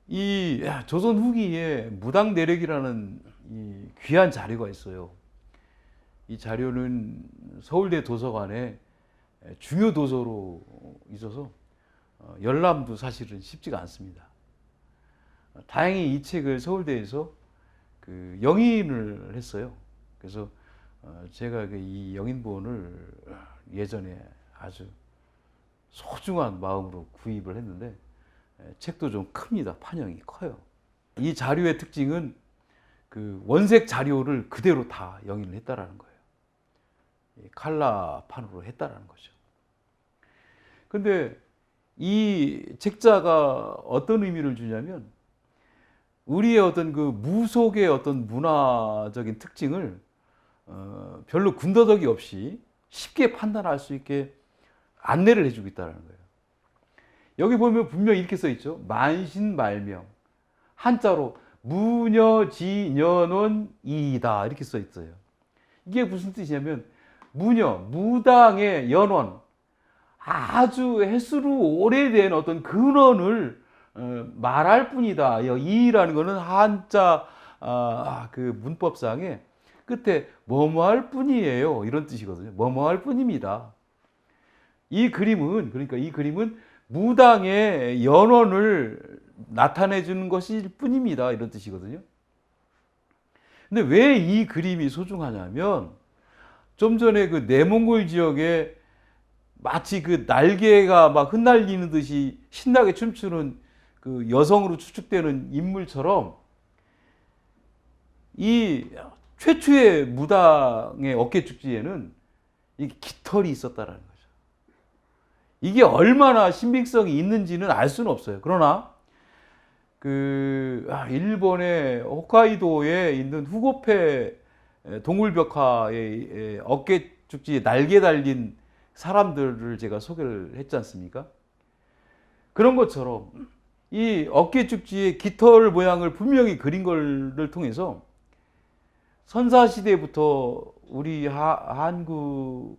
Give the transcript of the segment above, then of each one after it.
이 조선 후기에 무당내력이라는 이 귀한 자료가 있어요. 이 자료는 서울대 도서관에 중요 도서로 있어서 열람도 사실은 쉽지가 않습니다. 다행히 이 책을 서울대에서 그 영인을 했어요. 그래서 제가 이 영인본을 예전에 아주 소중한 마음으로 구입을 했는데 책도 좀 큽니다. 판형이 커요. 이 자료의 특징은 그 원색 자료를 그대로 다 영인을 했다라는 거예요. 칼라판으로 했다라는 거죠. 근데 이 책자가 어떤 의미를 주냐면 우리의 어떤 그 무속의 어떤 문화적인 특징을 별로 군더더기 없이 쉽게 판단할 수 있게 안내를 해주고 있다는 거예요. 여기 보면 분명히 이렇게 써 있죠. 만신말명. 한자로 무녀지년원이다 이렇게 써 있어요. 이게 무슨 뜻이냐면 무녀, 무당의 연원, 아주 횟수로 오래된 어떤 근원을 말할 뿐이다. 이라는 것은 한자 그 문법상에 끝에 뭐뭐할 뿐이에요 이런 뜻이거든요. 뭐뭐할 뿐입니다. 이 그림은 무당의 연원을 나타내 주는 것일 뿐입니다. 이런 뜻이거든요. 근데 왜 이 그림이 소중하냐면 좀 전에 그 내몽골 지역에 마치 그 날개가 막 흩날리는 듯이 신나게 춤추는 그 여성으로 추측되는 인물처럼 이 최초의 무당의 어깨 축지에는 이 깃털이 있었다라는 거죠. 이게 얼마나 신빙성이 있는지는 알 수는 없어요. 그러나 그 일본의 홋카이도에 있는 후고페 동굴벽화의 어깨 축지에 날개 달린 사람들을 제가 소개를 했지 않습니까? 그런 것처럼 이 어깨 축지의 깃털 모양을 분명히 그린 걸 통해서 선사시대부터 우리 한국의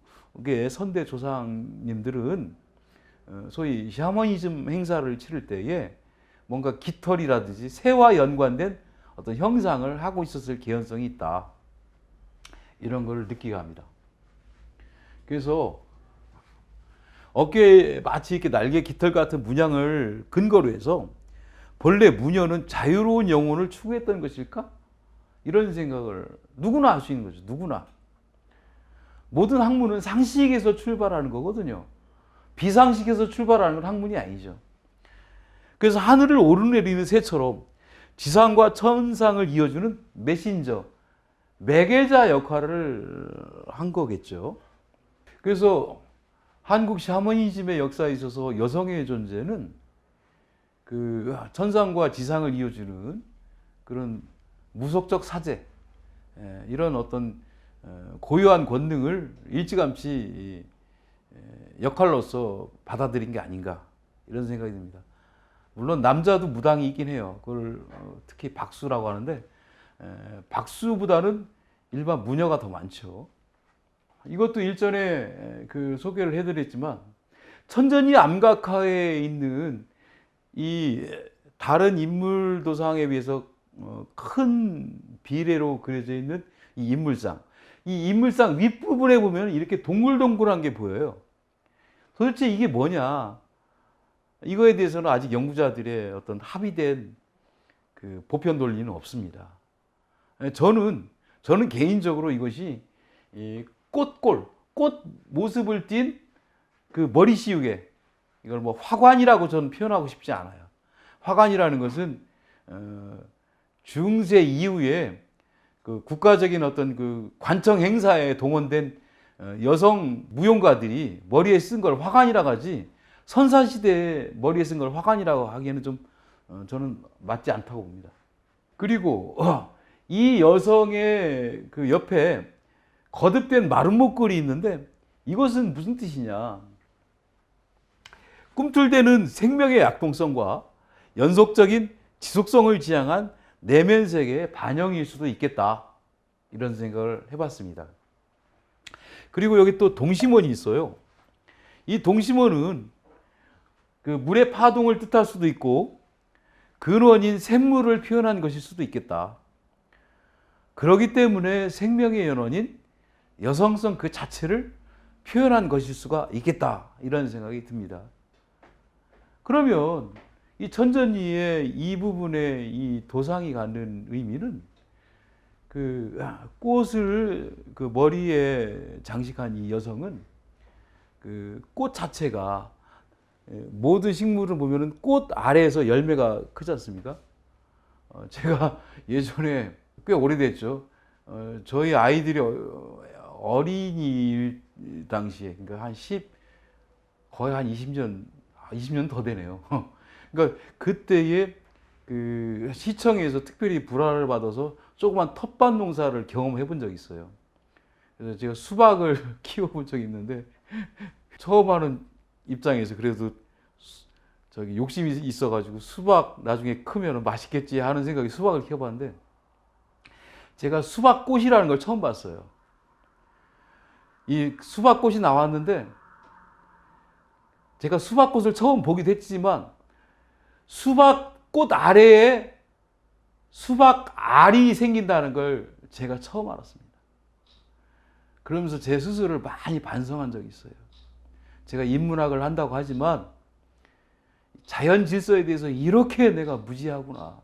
선대 조상님들은 소위 샤머니즘 행사를 치를 때에 뭔가 깃털이라든지 새와 연관된 어떤 형상을 하고 있었을 개연성이 있다. 이런 걸 느끼게 합니다. 그래서 어깨에 마치 이렇게 날개 깃털 같은 문양을 근거로 해서 본래 무녀는 자유로운 영혼을 추구했던 것일까? 이런 생각을 누구나 할 수 있는 거죠. 누구나. 모든 학문은 상식에서 출발하는 거거든요. 비상식에서 출발하는 건 학문이 아니죠. 그래서 하늘을 오르내리는 새처럼 지상과 천상을 이어주는 메신저, 매개자 역할을 한 거겠죠. 그래서 한국 샤머니즘의 역사에 있어서 여성의 존재는 그 천상과 지상을 이어주는 그런 무속적 사제, 이런 어떤 고유한 권능을 일찌감치 역할로서 받아들인 게 아닌가 이런 생각이 듭니다. 물론 남자도 무당이 있긴 해요. 그걸 특히 박수라고 하는데 박수보다는 일반 무녀가 더 많죠. 이것도 일전에 그 소개를 해드렸지만 천전이 암각화에 있는 이 다른 인물 도상에 비해서 큰 비례로 그려져 있는 이 인물상. 이 인물상 윗부분에 보면 이렇게 동글동글한 게 보여요. 도대체 이게 뭐냐? 이거에 대해서는 아직 연구자들의 어떤 합의된 그 보편 논리는 없습니다. 저는 개인적으로 이것이 꽃 모습을 띤 그 머리 씌우개, 이걸 뭐 화관이라고 저는 표현하고 싶지 않아요. 화관이라는 것은 중세 이후에 그 국가적인 어떤 그 관청 행사에 동원된 여성 무용가들이 머리에 쓴 걸 화관이라고 하지, 선사시대에 머리에 쓴 걸 화관이라고 하기에는 좀 저는 맞지 않다고 봅니다. 그리고 이 여성의 그 옆에 거듭된 마른 목걸이 있는데 이것은 무슨 뜻이냐? 꿈틀대는 생명의 약동성과 연속적인 지속성을 지향한 내면 세계의 반영일 수도 있겠다. 이런 생각을 해봤습니다. 그리고 여기 또 동심원이 있어요. 이 동심원은 그 물의 파동을 뜻할 수도 있고 근원인 샘물을 표현한 것일 수도 있겠다. 그렇기 때문에 생명의 연원인 여성성 그 자체를 표현한 것일 수가 있겠다. 이런 생각이 듭니다. 그러면 이 천전이의 이 부분에 이 도상이 갖는 의미는 그 꽃을 그 머리에 장식한 이 여성은 그 꽃 자체가 모든 식물을 보면은 꽃 아래에서 열매가 크지 않습니까? 제가 예전에 꽤 오래됐죠. 저희 아이들이 어린이 당시에 그러니까 한 10, 거의 한 20년 더 되네요. 그러니까 그때에 그 시청에서 특별히 불화를 받아서 조그만 텃밭 농사를 경험해 본 적이 있어요. 그래서 제가 수박을 키워본 적이 있는데 처음 하는 입장에서 그래도 저기 욕심이 있어가지고 수박 나중에 크면 맛있겠지 하는 생각에 수박을 키워봤는데 제가 수박꽃이라는 걸 처음 봤어요. 이 수박꽃이 나왔는데 제가 수박꽃을 처음 보기도 했지만 수박꽃 아래에 수박알이 생긴다는 걸 제가 처음 알았습니다. 그러면서 제 스스로를 많이 반성한 적이 있어요. 제가 인문학을 한다고 하지만 자연 질서에 대해서 이렇게 내가 무지하구나.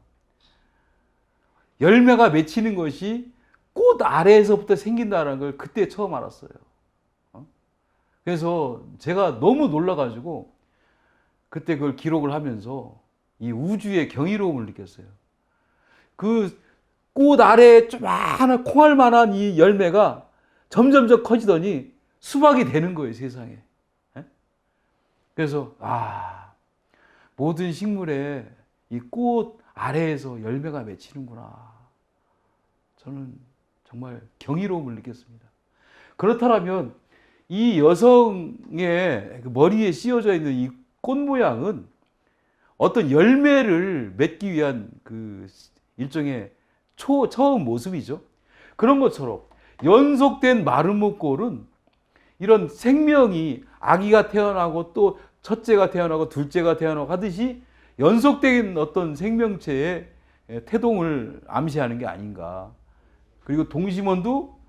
열매가 맺히는 것이 꽃 아래에서부터 생긴다는 걸 그때 처음 알았어요. 그래서 제가 너무 놀라가지고 그때 그걸 기록을 하면서 이 우주의 경이로움을 느꼈어요. 그 꽃 아래에 조그마한 콩알만한 이 열매가 점점점 커지더니 수박이 되는 거예요, 세상에. 그래서 모든 식물에 이 꽃 아래에서 열매가 맺히는구나. 저는 정말 경이로움을 느꼈습니다. 그렇다면 이 여성의 머리에 씌워져 있는 이 꽃 모양은 어떤 열매를 맺기 위한 그 일종의 처음 모습이죠. 그런 것처럼 연속된 마름모꼴은 이런 생명이 아기가 태어나고 또 첫째가 태어나고 둘째가 태어나고 하듯이 연속된 어떤 생명체의 태동을 암시하는 게 아닌가. 그리고 동심원도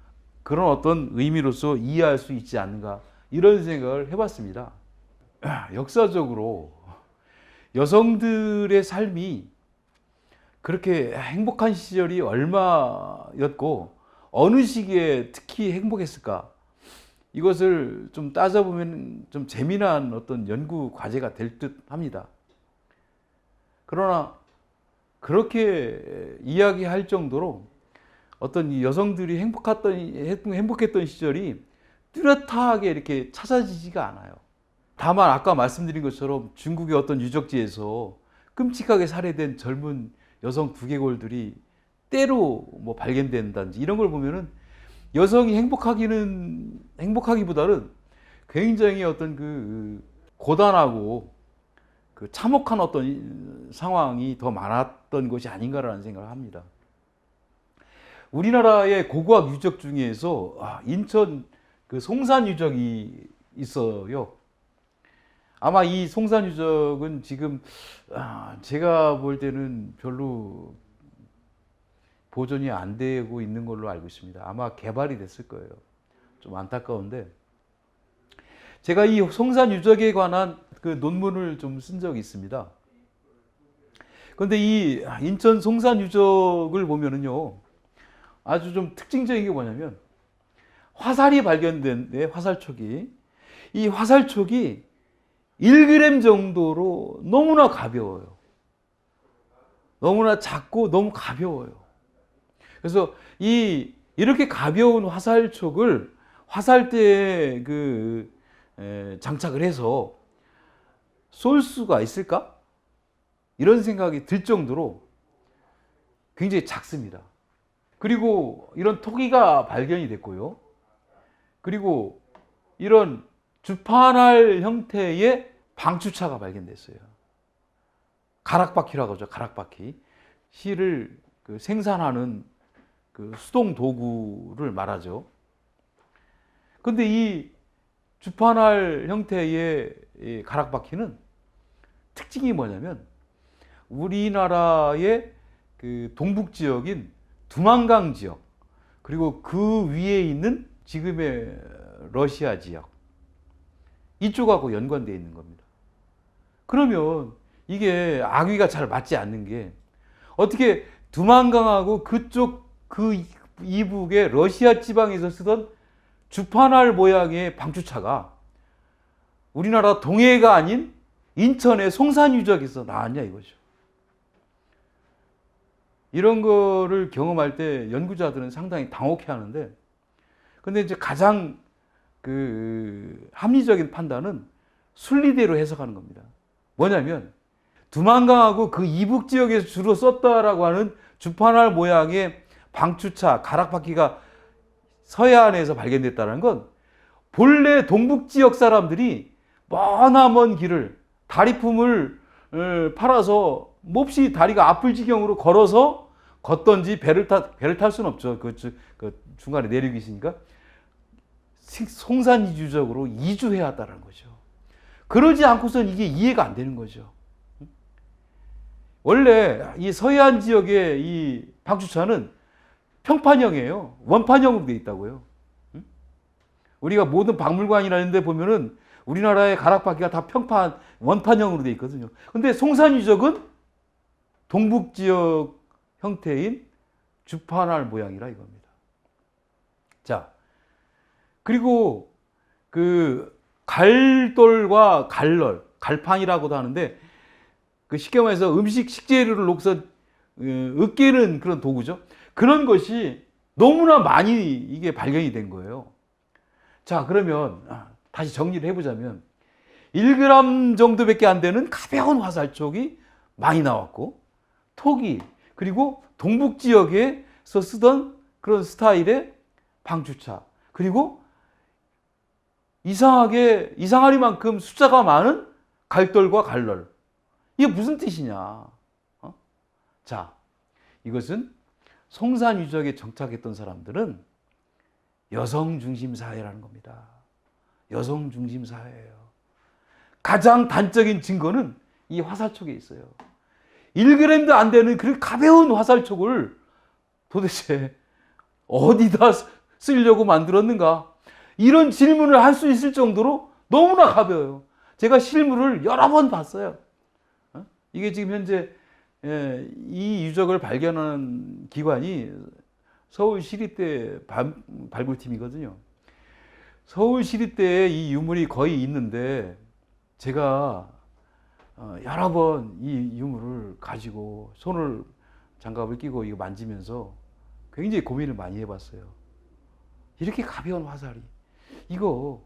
그런 어떤 의미로서 이해할 수 있지 않는가. 이런 생각을 해봤습니다. 역사적으로 여성들의 삶이 그렇게 행복한 시절이 얼마였고 어느 시기에 특히 행복했을까? 이것을 좀 따져보면 좀 재미난 어떤 연구 과제가 될 듯 합니다. 그러나 그렇게 이야기할 정도로 어떤 여성들이 행복했던 시절이 뚜렷하게 이렇게 찾아지지가 않아요. 다만 아까 말씀드린 것처럼 중국의 어떤 유적지에서 끔찍하게 살해된 젊은 여성 두개골들이 때로 뭐 발견된다든지 이런 걸 보면은 여성이 행복하기보다는 굉장히 어떤 그 고단하고 그 참혹한 어떤 상황이 더 많았던 것이 아닌가라는 생각을 합니다. 우리나라의 고고학 유적 중에서 인천 그 송산 유적이 있어요. 아마 이 송산 유적은 지금 제가 볼 때는 별로 보존이 안 되고 있는 걸로 알고 있습니다. 아마 개발이 됐을 거예요. 좀 안타까운데 제가 이 송산 유적에 관한 그 논문을 좀 쓴 적이 있습니다. 그런데 이 인천 송산 유적을 보면은요 아주 좀 특징적인 게 뭐냐면 화살이 발견된 화살촉이 이 화살촉이 1g 정도로 너무나 가벼워요. 너무나 작고 너무 가벼워요. 그래서 이렇게 가벼운 화살촉을 화살대에 장착을 해서 쏠 수가 있을까? 이런 생각이 들 정도로 굉장히 작습니다. 그리고 이런 토기가 발견이 됐고요. 그리고 이런 주판알 형태의 방추차가 발견됐어요. 가락바퀴라고 하죠. 가락바퀴. 실을 생산하는 그 수동 도구를 말하죠. 그런데 이 주판알 형태의 이 가락바퀴는 특징이 뭐냐면 우리나라의 그 동북 지역인 두만강 지역, 그리고 그 위에 있는 지금의 러시아 지역, 이쪽하고 연관되어 있는 겁니다. 그러면 이게 악위가 잘 맞지 않는 게, 어떻게 두만강하고 그쪽 그 이북의 러시아 지방에서 쓰던 주파날 모양의 방주차가 우리나라 동해가 아닌 인천의 송산유적에서 나왔냐 이거죠. 이런 거를 경험할 때 연구자들은 상당히 당혹해 하는데, 근데 이제 가장 그 합리적인 판단은 순리대로 해석하는 겁니다. 뭐냐면 두만강하고 그 이북 지역에서 주로 썼다라고 하는 주파날 모양의 방추차, 가락바퀴가 서해안에서 발견됐다는 건 본래 동북 지역 사람들이 머나먼 길을 다리품을 팔아서 몹시 다리가 아플 지경으로 걸어서 걷던지 배를 탈 수는 없죠. 그 중간에 내륙이 있으니까 송산이주적으로 이주해 왔다는 거죠. 그러지 않고선 이게 이해가 안 되는 거죠. 원래 이 서해안 지역의 이 방주차는 평판형이에요. 원판형으로 되어 있다고요. 우리가 모든 박물관이라는 데 보면은 우리나라의 가락바퀴가 다 평판, 원판형으로 되어 있거든요. 근데 송산유적은 동북 지역 형태인 주파날 모양이라 이겁니다. 자, 그리고 그 갈돌과 갈널, 갈판이라고도 하는데, 그 쉽게 말해서 식재료를 놓고서 으깨는 그런 도구죠. 그런 것이 너무나 많이 이게 발견이 된 거예요. 자, 그러면 다시 정리를 해보자면 1g 정도밖에 안 되는 가벼운 화살촉이 많이 나왔고, 토기, 그리고 동북 지역에서 쓰던 그런 스타일의 방주차, 그리고 이상하리만큼 숫자가 많은 갈돌과 갈널. 이게 무슨 뜻이냐? 자, 이것은 송산유적에 정착했던 사람들은 여성 중심 사회라는 겁니다. 여성 중심 사회예요. 가장 단적인 증거는 이 화살촉에 있어요. 1g도 안 되는 그 가벼운 화살촉을 도대체 어디다 쓰려고 만들었는가? 이런 질문을 할 수 있을 정도로 너무나 가벼워요. 제가 실물을 여러 번 봤어요. 이게 지금 현재 이 유적을 발견한 기관이 서울시립대 발굴팀이거든요. 서울시립대에 이 유물이 거의 있는데, 제가 여러 번 이 유물을 가지고 장갑을 끼고 이거 만지면서 굉장히 고민을 많이 해봤어요. 이렇게 가벼운 화살이, 이거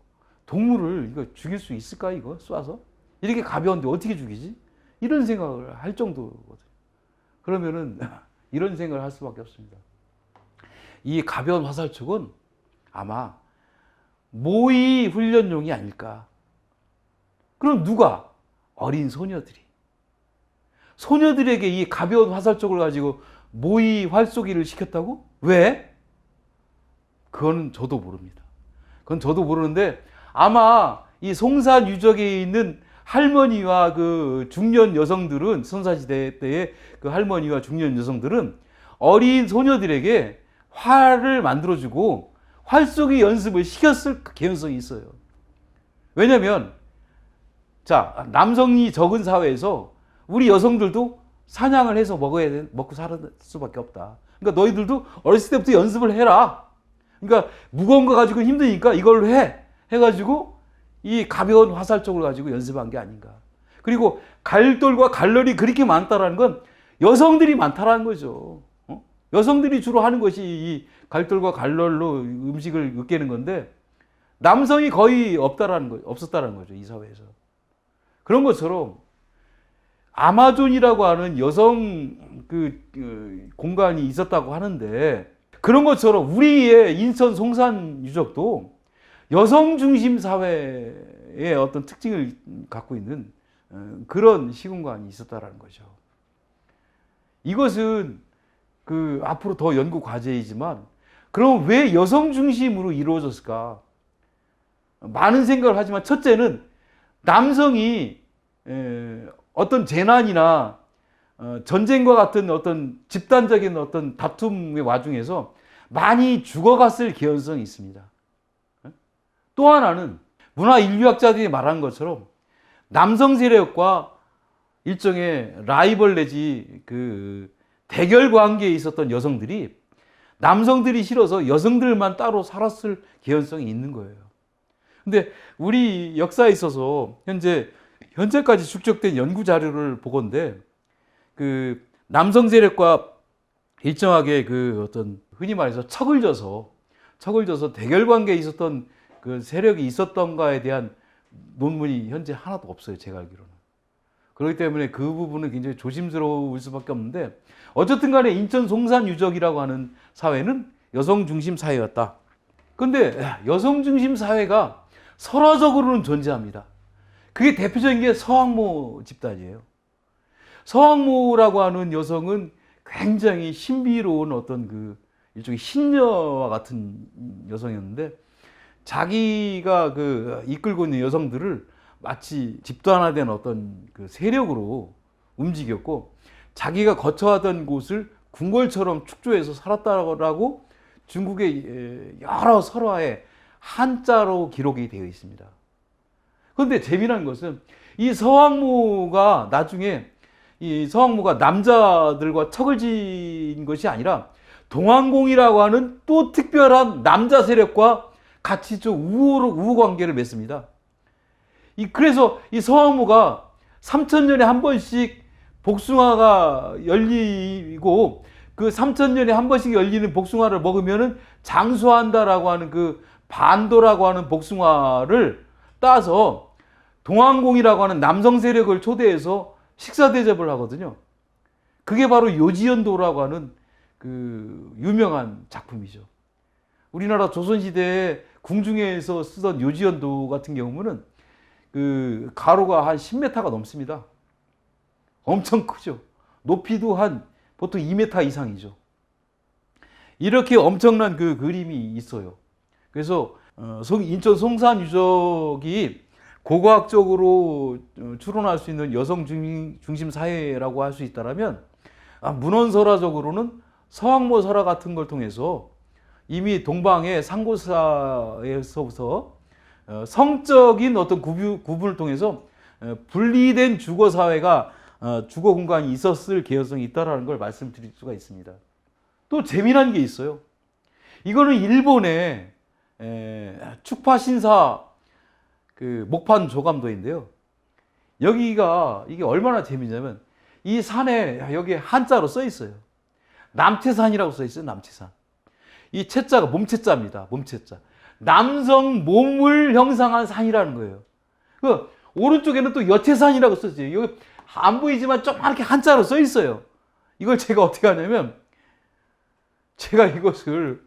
동물을 이거 죽일 수 있을까? 이거 쏴서 이렇게 가벼운데 어떻게 죽이지? 이런 생각을 할 정도거든요. 그러면은 이런 생각을 할 수밖에 없습니다. 이 가벼운 화살촉은 아마 모의 훈련용이 아닐까. 그럼 누가? 어린 소녀들에게 이 가벼운 화살촉을 가지고 모의 활쏘기를 시켰다고? 왜? 그거는 저도 모릅니다. 그건 저도 모르는데, 아마 이 송산 유적에 있는 할머니와 그 중년 여성들은, 선사시대 때의 그 할머니와 중년 여성들은 어린 소녀들에게 활을 만들어주고 활쏘기 연습을 시켰을 개연성이 있어요. 왜냐면, 자, 남성이 적은 사회에서 우리 여성들도 사냥을 해서 먹고 살 수밖에 없다. 그러니까 너희들도 어렸을 때부터 연습을 해라. 그러니까 무거운 거 가지고 힘드니까 이걸로 해가지고 이 가벼운 화살촉을 가지고 연습한 게 아닌가. 그리고 갈돌과 갈널이 그렇게 많다라는 건 여성들이 많다라는 거죠. 여성들이 주로 하는 것이 이 갈돌과 갈널로 음식을 으깨는 건데, 남성이 거의 없었다라는 거죠, 이 사회에서. 그런 것처럼 아마존이라고 하는 여성 공간이 있었다고 하는데, 그런 것처럼 우리의 인천 송산 유적도 여성 중심 사회의 어떤 특징을 갖고 있는 그런 시공간이 있었다라는 거죠. 이것은 앞으로 더 연구 과제이지만, 그럼 왜 여성 중심으로 이루어졌을까? 많은 생각을 하지만, 첫째는 남성이 어떤 재난이나 전쟁과 같은 어떤 집단적인 어떤 다툼의 와중에서 많이 죽어갔을 개연성이 있습니다. 또 하나는 문화 인류학자들이 말한 것처럼 남성 세력과 일종의 라이벌 내지 그 대결 관계에 있었던 여성들이 남성들이 싫어서 여성들만 따로 살았을 개연성이 있는 거예요. 근데 우리 역사에 있어서 현재까지 축적된 연구 자료를 보건대 그 남성 세력과 일정하게 그 어떤 흔히 말해서 척을 져서 대결 관계에 있었던 그 세력이 있었던가에 대한 논문이 현재 하나도 없어요. 제가 알기로는. 그렇기 때문에 그 부분은 굉장히 조심스러울 수밖에 없는데 어쨌든 간에 인천 송산 유적이라고 하는 사회는 여성 중심 사회였다. 그런데 여성 중심 사회가 설화적으로는 존재합니다. 그게 대표적인 게 서왕모 집단이에요. 서왕모라고 하는 여성은 굉장히 신비로운 어떤 그 일종의 신녀와 같은 여성이었는데 자기가 그 이끌고 있는 여성들을 마치 집단화된 어떤 그 세력으로 움직였고 자기가 거처하던 곳을 궁궐처럼 축조해서 살았다라고 중국의 여러 설화에 한자로 기록이 되어 있습니다. 그런데 재미난 것은 이 서왕모가 나중에 이 서왕모가 남자들과 척을 지은 것이 아니라 동안공이라고 하는 또 특별한 남자 세력과 같이 좀 우호 관계를 맺습니다. 그래서 이 서왕모가 3000년에 한 번씩 복숭아가 열리고 그 3000년에 한 번씩 열리는 복숭아를 먹으면은 장수한다라고 하는 그 반도라고 하는 복숭아를 따서 동안공이라고 하는 남성 세력을 초대해서 식사 대접을 하거든요. 그게 바로 요지연도라고 하는 그 유명한 작품이죠. 우리나라 조선시대에 궁중에서 쓰던 요지연도 같은 경우는 그 가로가 한 10m가 넘습니다. 엄청 크죠. 높이도 한 보통 2m 이상이죠. 이렇게 엄청난 그 그림이 있어요. 그래서 인천 송산 유적이 고고학적으로 추론할 수 있는 여성 중심 사회라고 할 수 있다면 문헌설화적으로는 서왕모 설화 같은 걸 통해서 이미 동방의 상고사에서부터 성적인 어떤 구분을 통해서 분리된 주거 사회가 주거 공간이 있었을 개연성이 있다라는 걸 말씀드릴 수가 있습니다. 또 재미난 게 있어요. 이거는 일본의 축파신사 그 목판 조감도인데요. 여기가 이게 얼마나 재미냐면 이 산에 여기 한자로 써 있어요. 남채산이라고 써 있어요. 남채산. 이 채자가 몸채자입니다. 몸채자. 남성 몸을 형상한 산이라는 거예요. 그 오른쪽에는 또 여채산이라고 써 있어요. 여기 안 보이지만 조그맣게 한자로 써 있어요. 이걸 제가 어떻게 하냐면 제가 이것을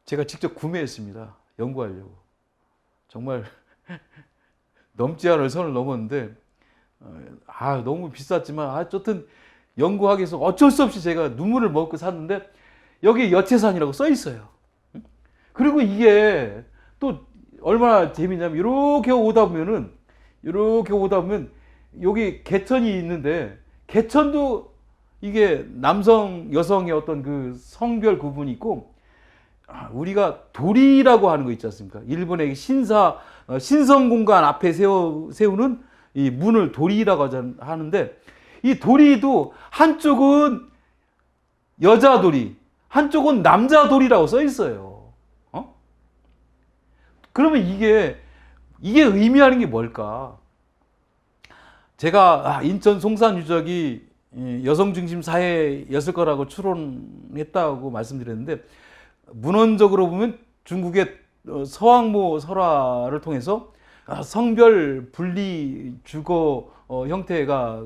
제가 직접 구매했습니다. 연구하려고. 정말 넘지 않을 선을 넘었는데 너무 비쌌지만 어쨌든 연구하기 위해서 어쩔 수 없이 제가 눈물을 먹고 샀는데 여기 여채산이라고 써 있어요. 그리고 이게 또 얼마나 재미냐면 이렇게 오다 보면 여기 개천이 있는데 개천도 이게 남성 여성의 어떤 그 성별 구분이 있고 우리가 도리라고 하는 거 있지 않습니까? 일본의 신성공간 앞에 세우는 이 문을 도리라고 하는데 이 도리도 한쪽은 여자 도리, 한쪽은 남자 도리라고 써 있어요. 그러면 이게 의미하는 게 뭘까? 제가 인천 송산 유적이 여성 중심 사회였을 거라고 추론했다고 말씀드렸는데 문헌적으로 보면 중국의 서왕모 설화를 통해서 성별 분리 주거 형태가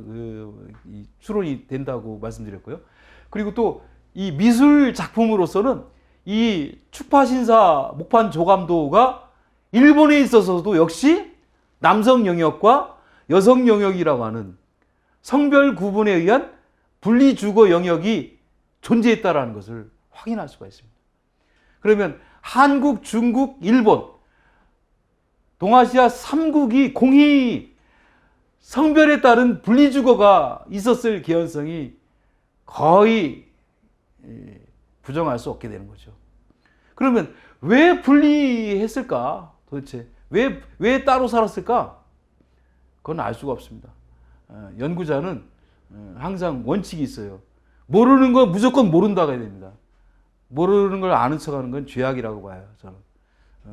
추론이 된다고 말씀드렸고요. 그리고 또 이 미술 작품으로서는 이 축파신사 목판 조감도가 일본에 있어서도 역시 남성 영역과 여성 영역이라고 하는 성별 구분에 의한 분리 주거 영역이 존재했다라는 것을 확인할 수가 있습니다. 그러면 한국, 중국, 일본, 동아시아 3국이 공히 성별에 따른 분리주거가 있었을 개연성이 거의 부정할 수 없게 되는 거죠. 그러면 왜 분리했을까? 도대체 왜 따로 살았을까? 그건 알 수가 없습니다. 연구자는 항상 원칙이 있어요. 모르는 건 무조건 모른다가 해야 됩니다. 모르는 걸 아는 척하는 건 죄악이라고 봐요. 저는.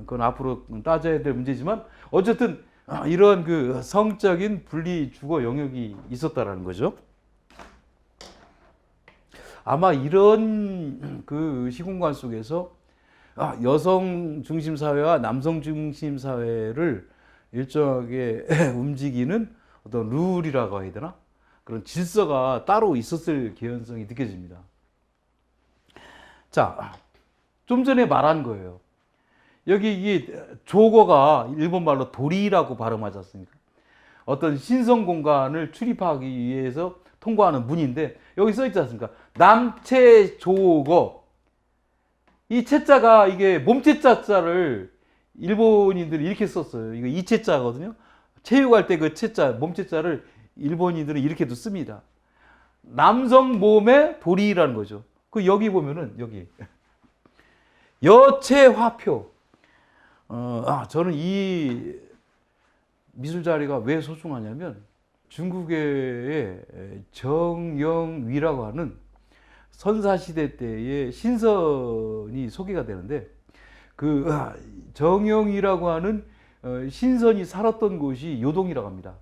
그건 앞으로 따져야 될 문제지만 어쨌든 이러한 그 성적인 분리 주거 영역이 있었다라는 거죠. 아마 이런 그 시공간 속에서 여성 중심 사회와 남성 중심 사회를 일정하게 움직이는 어떤 룰이라고 해야 되나? 그런 질서가 따로 있었을 개연성이 느껴집니다. 자, 좀 전에 말한 거예요. 여기 이게 조거가 일본말로 도리라고 발음하지 않습니까? 어떤 신성 공간을 출입하기 위해서 통과하는 문인데 여기 써 있지 않습니까? 남체 조거. 이 채자가 이게 몸체자자를 일본인들이 이렇게 썼어요. 이거 이채자거든요. 체육할 때 그 채자, 몸체자를 일본인들은 이렇게도 씁니다. 남성 몸의 도리라는 거죠. 그 여기 보면은 여기 여체 화표. 저는 이 미술 자리가 왜 소중하냐면 중국의 정영위라고 하는 선사시대 때의 신선이 소개가 되는데 그 정영위라고 하는 신선이 살았던 곳이 요동이라고 합니다.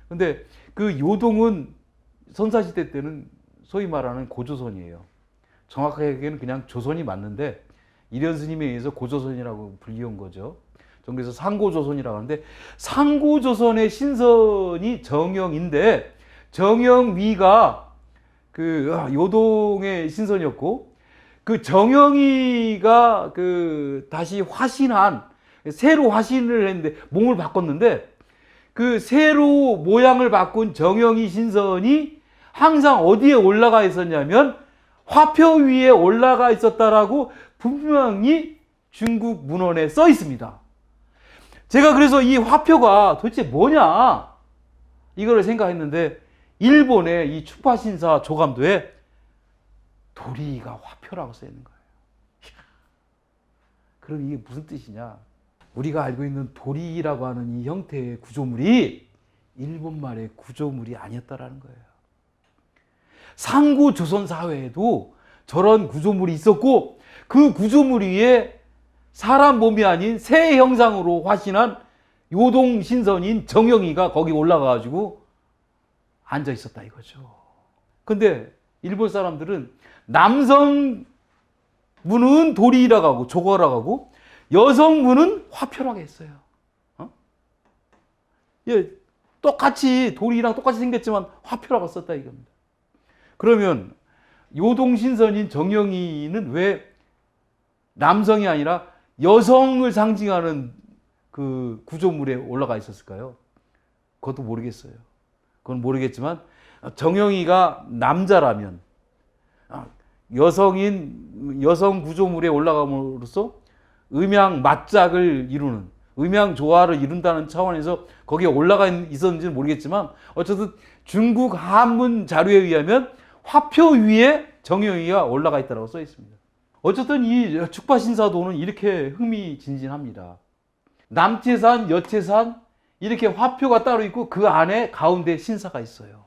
근데 그 요동은 선사시대 때는 소위 말하는 고조선이에요. 정확하게는 그냥 조선이 맞는데 이련 스님에 의해서 고조선이라고 불리운 거죠. 그래서 상고조선이라고 하는데 상고조선의 신선이 정영인데 정영위가 그 요동의 신선이었고 그 정영이가 그 다시 새로 화신을 했는데 몸을 바꿨는데 그 새로 모양을 바꾼 정영이 신선이 항상 어디에 올라가 있었냐면 화표 위에 올라가 있었다라고 분명히 중국 문헌에 써 있습니다. 제가 그래서 이 화표가 도대체 뭐냐 이거를 생각했는데 일본의 이 추파신사 조감도에 도리가 화표라고 써 있는 거예요. 그럼 이게 무슨 뜻이냐? 우리가 알고 있는 도리라고 하는 이 형태의 구조물이 일본말의 구조물이 아니었다라는 거예요. 상고 조선 사회에도 저런 구조물이 있었고 그 구조물 위에 사람 몸이 아닌 새 형상으로 화신한 요동 신선인 정영이가 거기 올라가가지고 앉아 있었다 이거죠. 근데 일본 사람들은 남성 문은 도리라고 하고 조거라고 하고 여성 문은 화표라고 했어요. 예, 똑같이 도리랑 똑같이 생겼지만 화표라고 썼다 이겁니다. 그러면 요동신선인 정영이는 왜 남성이 아니라 여성을 상징하는 그 구조물에 올라가 있었을까요? 그것도 모르겠어요. 그건 모르겠지만 정영이가 남자라면 여성 구조물에 올라감으로써 음양 맞작을 이루는 음양 조화를 이룬다는 차원에서 거기에 올라가 있었는지는 모르겠지만 어쨌든 중국 한문 자료에 의하면 화표 위에 정영이가 올라가 있다고 써 있습니다. 어쨌든 이 축파신사도는 이렇게 흥미진진합니다. 남체산, 여체산 이렇게 화표가 따로 있고 그 안에 가운데 신사가 있어요.